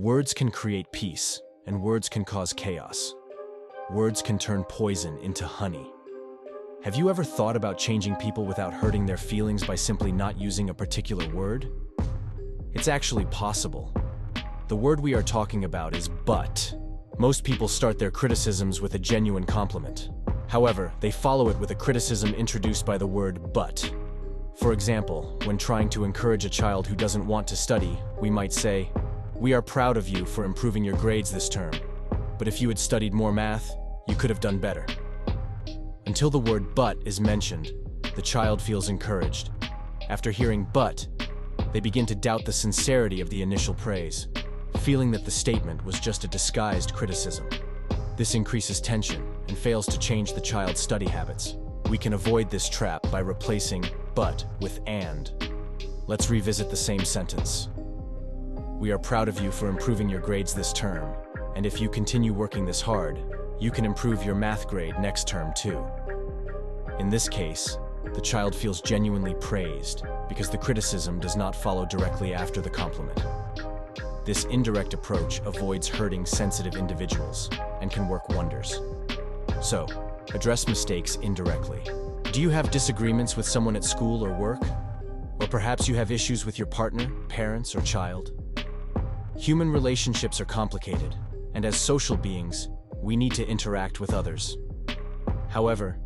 Words can create peace, and words can cause chaos. Words can turn poison into honey. Have you ever thought about changing people without hurting their feelings by simply not using a particular word? It's actually possible. The word we are talking about is but. Most people start their criticisms with a genuine compliment. However, they follow it with a criticism introduced by the word but. For example, when trying to encourage a child who doesn't want to study, we might say, "We are proud of you for improving your grades this term, but if you had studied more math, you could have done better." Until the word but is mentioned, the child feels encouraged. After hearing but, they begin to doubt the sincerity of the initial praise, feeling that the statement was just a disguised criticism. This increases tension and fails to change the child's study habits. We can avoid this trap by replacing but with and. Let's revisit the same sentence. "We are proud of you for improving your grades this term, and if you continue working this hard, you can improve your math grade next term too." In this case, the child feels genuinely praised because the criticism does not follow directly after the compliment. This indirect approach avoids hurting sensitive individuals and can work wonders. So, address mistakes indirectly. Do you have disagreements with someone at school or work? Or perhaps you have issues with your partner, parents, or child? Human relationships are complicated, and as social beings, we need to interact with others. However,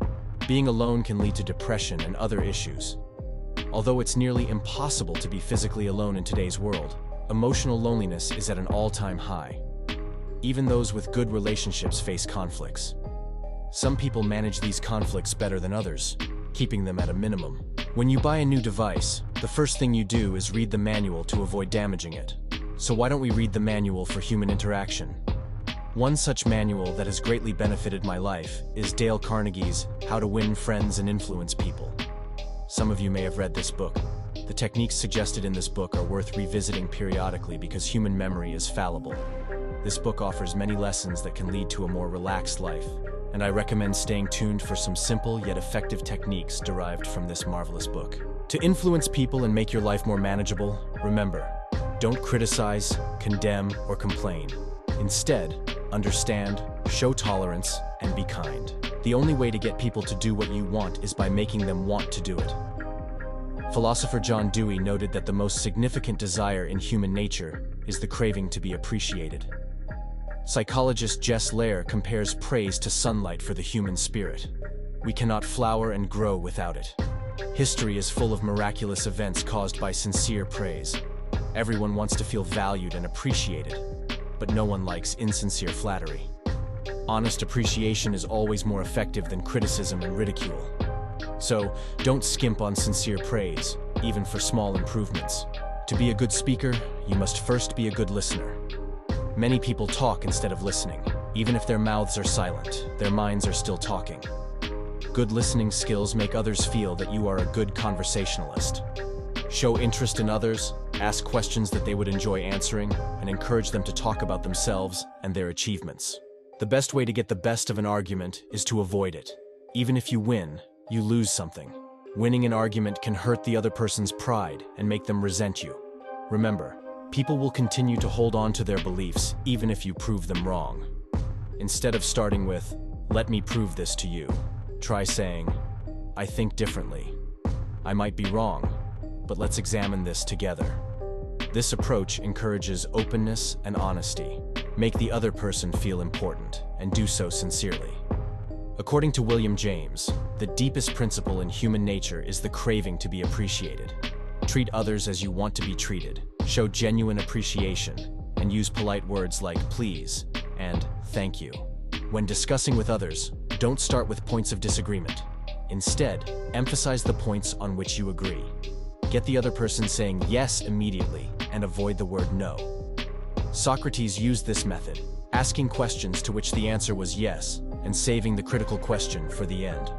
being alone can lead to depression and other issues. Although it's nearly impossible to be physically alone in today's world, emotional loneliness is at an all-time high. Even those with good relationships face conflicts. Some people manage these conflicts better than others, keeping them at a minimum. When you buy a new device, the first thing you do is read the manual to avoid damaging it. So why don't we read the manual for human interaction? One such manual that has greatly benefited my life is Dale Carnegie's How to Win Friends and Influence People. Some of you may have read this book. The techniques suggested in this book are worth revisiting periodically because human memory is fallible. This book offers many lessons that can lead to a more relaxed life, and I recommend staying tuned for some simple yet effective techniques derived from this marvelous book. To influence people and make your life more manageable, remember, don't criticize, condemn, or complain. Instead, understand, show tolerance, and be kind. The only way to get people to do what you want is by making them want to do it. Philosopher John Dewey noted that the most significant desire in human nature is the craving to be appreciated. Psychologist Jess Lair compares praise to sunlight for the human spirit. We cannot flower and grow without it. History is full of miraculous events caused by sincere praise. Everyone wants to feel valued and appreciated, but no one likes insincere flattery. Honest appreciation is always more effective than criticism and ridicule. So, don't skimp on sincere praise, even for small improvements. To be a good speaker, you must first be a good listener. Many people talk instead of listening. Even if their mouths are silent, their minds are still talking. Good listening skills make others feel that you are a good conversationalist. Show interest in others, ask questions that they would enjoy answering, and encourage them to talk about themselves and their achievements. The best way to get the best of an argument is to avoid it. Even if you win, you lose something. Winning an argument can hurt the other person's pride and make them resent you. Remember, people will continue to hold on to their beliefs even if you prove them wrong. Instead of starting with, "Let me prove this to you," try saying, "I think differently. I might be wrong, but let's examine this together." This approach encourages openness and honesty. Make the other person feel important, and do so sincerely. According to William James, the deepest principle in human nature is the craving to be appreciated. Treat others as you want to be treated, show genuine appreciation, and use polite words like please and thank you. When discussing with others, don't start with points of disagreement. Instead, emphasize the points on which you agree. Get the other person saying yes immediately and avoid the word no. Socrates used this method, asking questions to which the answer was yes, and saving the critical question for the end.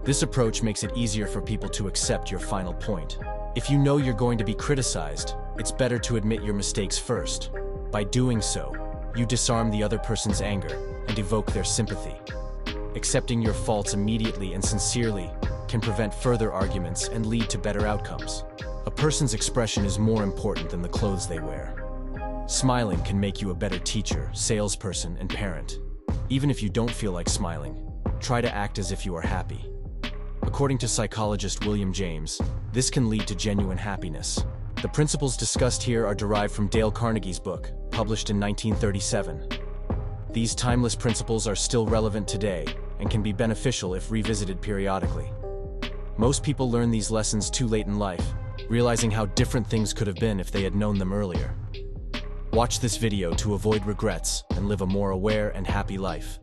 This approach makes it easier for people to accept your final point. If you know you're going to be criticized, it's better to admit your mistakes first. By doing so, you disarm the other person's anger and evoke their sympathy. Accepting your faults immediately and sincerely can prevent further arguments and lead to better outcomes. A person's expression is more important than the clothes they wear. Smiling can make you a better teacher, salesperson, and parent. Even if you don't feel like smiling, try to act as if you are happy. According to psychologist William James, this can lead to genuine happiness. The principles discussed here are derived from Dale Carnegie's book, published in 1937. These timeless principles are still relevant today and can be beneficial if revisited periodically. Most people learn these lessons too late in life, realizing how different things could have been if they had known them earlier. Watch this video to avoid regrets and live a more aware and happy life.